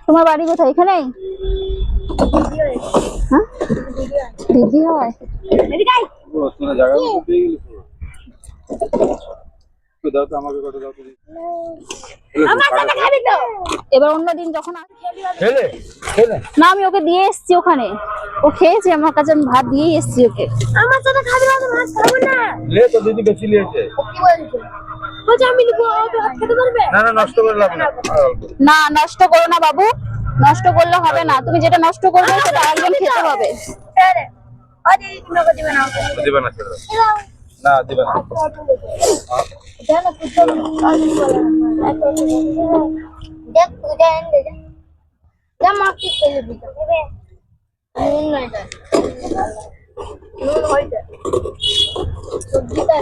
তোমার বাড়ি কোথায়? এখানেই? হ্যাঁ, দিদি হয়। এবার অন্যদিন যখন না, আমি ওকে দিয়ে এসছি ওখানে, ও খেয়েছে আমার কাছে, আমি ভাত দিয়ে এসছি ওকে। আমার সাথে খাবি না? ভাত খাবো না। লে তো দিদি বেশি নিয়েছে। কি বলছো? বলছে আমি নিবো, ভাত খেতে পারবে না না, নষ্ট করে লাভ না। না, নষ্ট করো না বাবু, নষ্ট করলে হবে না। তুমি যেটা নষ্ট করবে সেটা একজন খেতে হবে। দিবে না না, দিবে না। সবজিটা